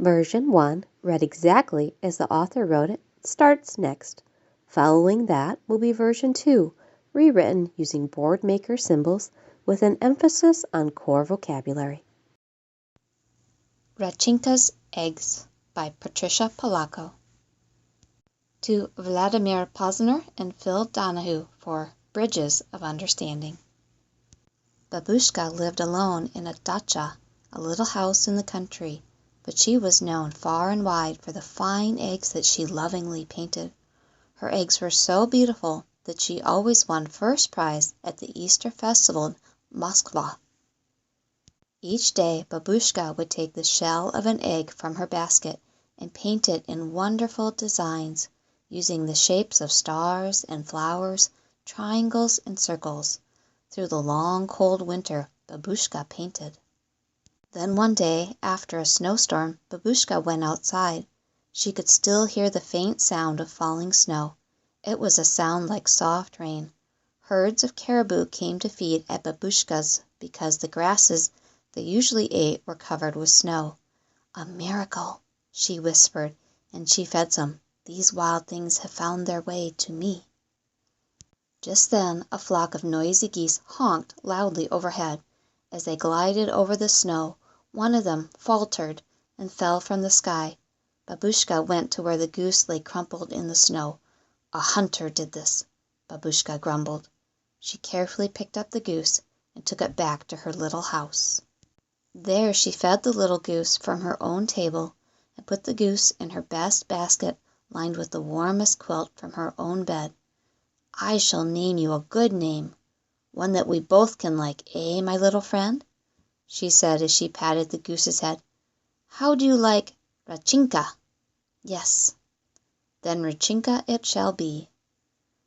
Version 1, read exactly as the author wrote it, starts next. Following that will be version 2, rewritten using Boardmaker symbols with an emphasis on core vocabulary. Rechenka's Eggs by Patricia Polacco. To Vladimir Posner and Phil Donahue for Bridges of Understanding. Babushka lived alone in a dacha, a little house in the country, but she was known far and wide for the fine eggs that she lovingly painted. Her eggs were so beautiful that she always won first prize at the Easter festival in Moskva. Each day Babushka would take the shell of an egg from her basket and paint it in wonderful designs, using the shapes of stars and flowers, triangles and circles. Through the long cold winter Babushka painted. Then one day, after a snowstorm, Babushka went outside. She could still hear the faint sound of falling snow. It was a sound like soft rain. Herds of caribou came to feed at Babushka's because the grasses they usually ate were covered with snow. "A miracle," she whispered, and she fed some. "These wild things have found their way to me." Just then a flock of noisy geese honked loudly overhead. As they glided over the snow, one of them faltered and fell from the sky. Babushka went to where the goose lay crumpled in the snow. "A hunter did this," Babushka grumbled. She carefully picked up the goose and took it back to her little house. There she fed the little goose from her own table and put the goose in her best basket lined with the warmest quilt from her own bed. "I shall name you a good name, one that we both can like, eh, my little friend?" she said as she patted the goose's head. "How do you like Rechenka?" "Yes." "Then Rechenka it shall be."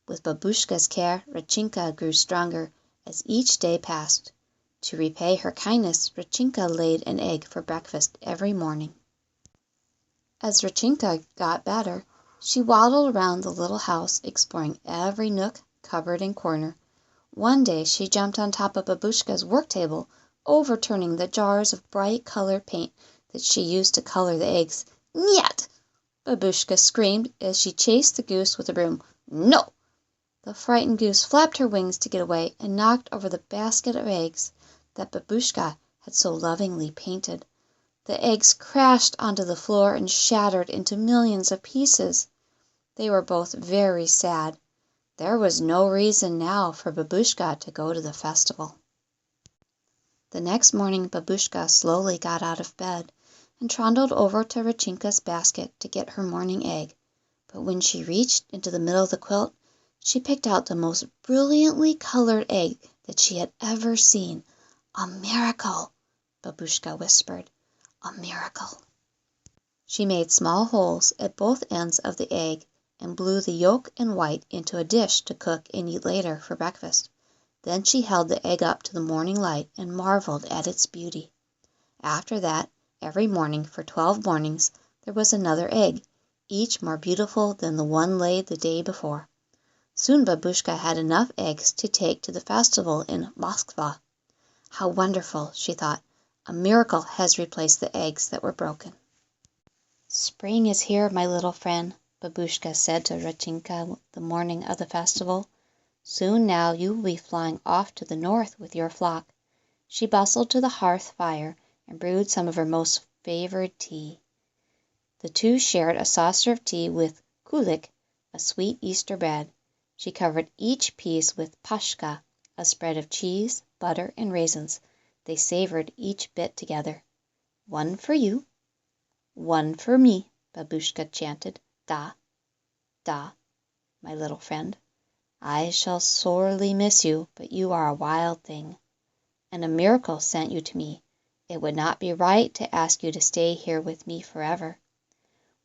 With Babushka's care, Rechenka grew stronger as each day passed. To repay her kindness, Rechenka laid an egg for breakfast every morning. As Rechenka got better, she waddled around the little house, exploring every nook, cupboard, and corner. One day she jumped on top of Babushka's work table, overturning the jars of bright colored paint that she used to color the eggs. "Nyet!" Babushka screamed as she chased the goose with a broom. "No!" The frightened goose flapped her wings to get away and knocked over the basket of eggs that Babushka had so lovingly painted. The eggs crashed onto the floor and shattered into millions of pieces. They were both very sad. There was no reason now for Babushka to go to the festival. The next morning Babushka slowly got out of bed and trundled over to Rechenka's basket to get her morning egg. But when she reached into the middle of the quilt, she picked out the most brilliantly colored egg that she had ever seen. "A miracle," Babushka whispered. "A miracle." She made small holes at both ends of the egg and blew the yolk and white into a dish to cook and eat later for breakfast. Then she held the egg up to the morning light and marveled at its beauty. After that, every morning for 12 mornings there was another egg, each more beautiful than the one laid the day before. Soon Babushka had enough eggs to take to the festival in Moskva. "How wonderful," she thought. "A miracle has replaced the eggs that were broken." "Spring is here, my little friend," Babushka said to Rechenka the morning of the festival. "Soon now you will be flying off to the north with your flock." She bustled to the hearth fire and brewed some of her most favored tea. The two shared a saucer of tea with kulik, a sweet Easter bread. She covered each piece with pashka, a spread of cheese, butter, and raisins. They savored each bit together. "One for you, one for me," Babushka chanted. "Da, da, my little friend. I shall sorely miss you, but you are a wild thing, and a miracle sent you to me. It would not be right to ask you to stay here with me forever."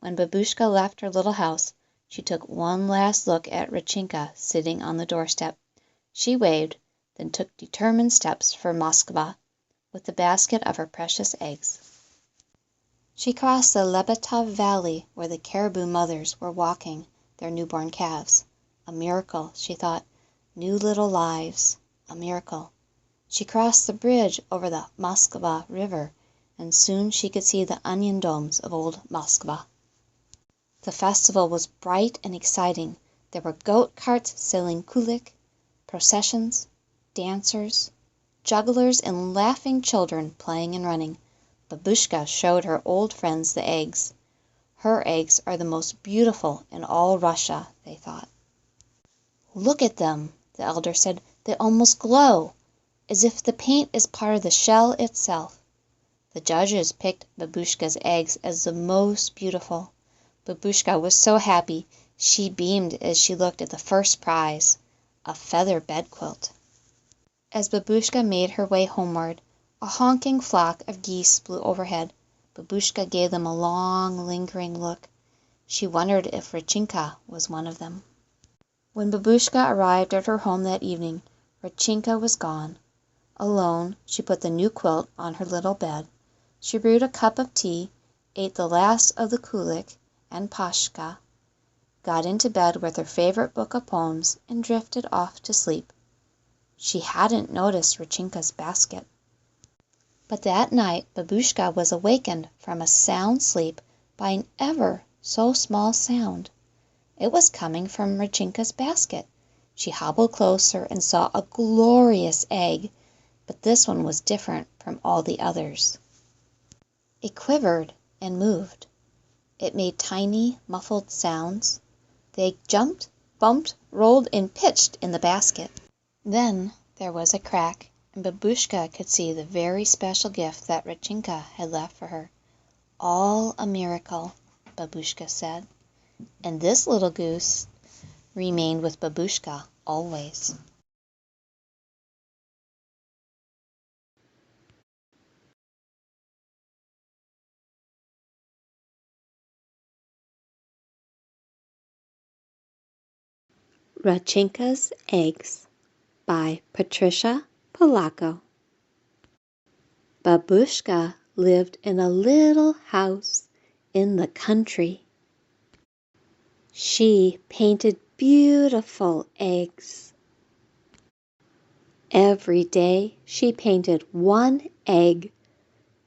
When Babushka left her little house, she took one last look at Rechenka sitting on the doorstep. She waved, then took determined steps for Moskva with the basket of her precious eggs. She crossed the Lebetov Valley where the caribou mothers were walking their newborn calves. A miracle, she thought. New little lives. A miracle. She crossed the bridge over the Moskva River and soon she could see the onion domes of old Moskva. The festival was bright and exciting. There were goat carts selling kulik, processions, dancers, jugglers, and laughing children playing and running. Babushka showed her old friends the eggs. Her eggs are the most beautiful in all Russia, they thought. Look at them, the elder said. They almost glow, as if the paint is part of the shell itself. The judges picked Babushka's eggs as the most beautiful. Babushka was so happy, she beamed as she looked at the first prize, a feather bedquilt. As Babushka made her way homeward, a honking flock of geese flew overhead. Babushka gave them a long, lingering look. She wondered if Rechenka was one of them. When Babushka arrived at her home that evening, Rechenka was gone. Alone, she put the new quilt on her little bed. She brewed a cup of tea, ate the last of the kulik and pashka, got into bed with her favorite book of poems, and drifted off to sleep. She hadn't noticed Rechenka's basket. But that night Babushka was awakened from a sound sleep by an ever so small sound. It was coming from Rechenka's basket. She hobbled closer and saw a glorious egg, but this one was different from all the others. It quivered and moved. It made tiny, muffled sounds. The egg jumped, bumped, rolled, and pitched in the basket. Then there was a crack, and Babushka could see the very special gift that Rechenka had left for her. All a miracle, Babushka said. And this little goose remained with Babushka always. Rechenka's Eggs by Patricia, Polacco. Babushka lived in a little house in the country. She painted beautiful eggs. Every day she painted one egg.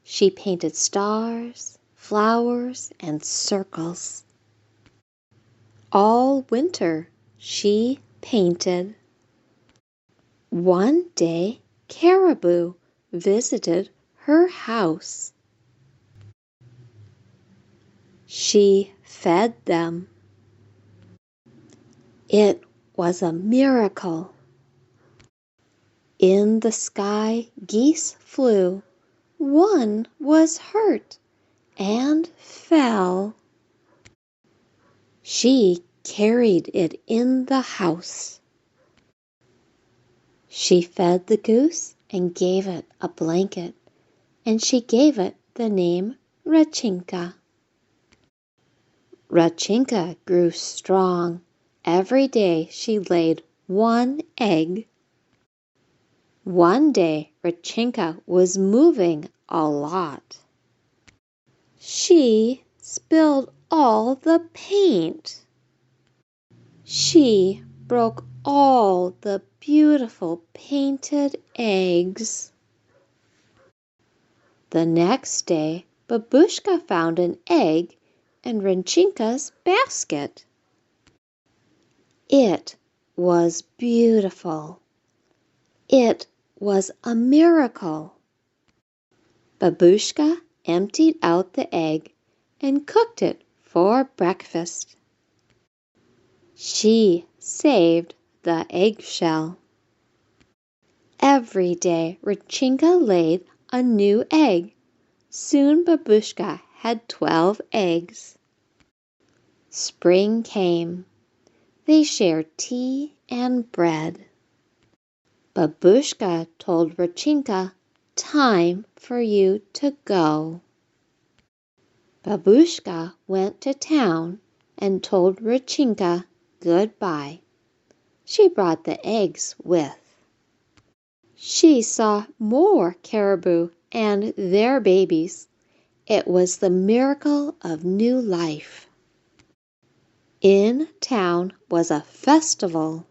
She painted stars, flowers, and circles. All winter she painted. One day caribou visited her house. She fed them. It was a miracle. In the sky geese flew. One was hurt and fell. She carried it in the house. She fed the goose and gave it a blanket, and she gave it the name Rechenka. Rechenka grew strong. Every day she laid one egg. One day Rechenka was moving a lot. She spilled all the paint. She broke all the beautiful painted eggs. The next day Babushka found an egg in Rechenka's basket. It was beautiful. It was a miracle. Babushka emptied out the egg and cooked it for breakfast. She saved the eggshell. Every day Rechenka laid a new egg. Soon Babushka had 12 eggs. Spring came. They shared tea and bread. Babushka told Rechenka, "Time for you to go." Babushka went to town and told Rechenka goodbye. She brought the eggs with. She saw more caribou and their babies. It was the miracle of new life. In town was a festival.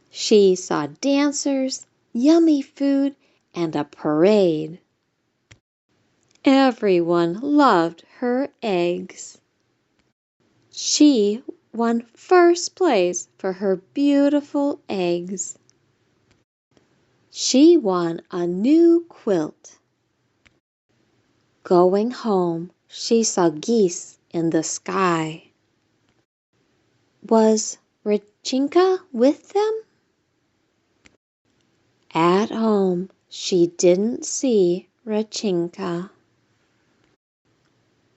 She saw dancers, yummy food, and a parade. Everyone loved her eggs. She won first place for her beautiful eggs. She won a new quilt. Going home, she saw geese in the sky. Was Rechenka with them? At home, she didn't see Rechenka.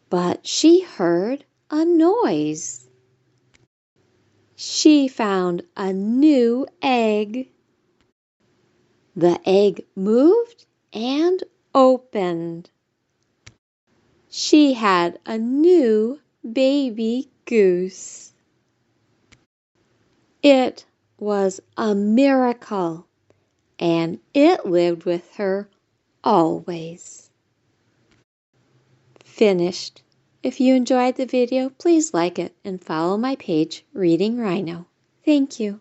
But she heard a noise. She found a new egg. The egg moved and opened. She had a new baby goose. It was a miracle, and it lived with her always. Finished. If you enjoyed the video, please like it and follow my page, Reading Rhino. Thank you.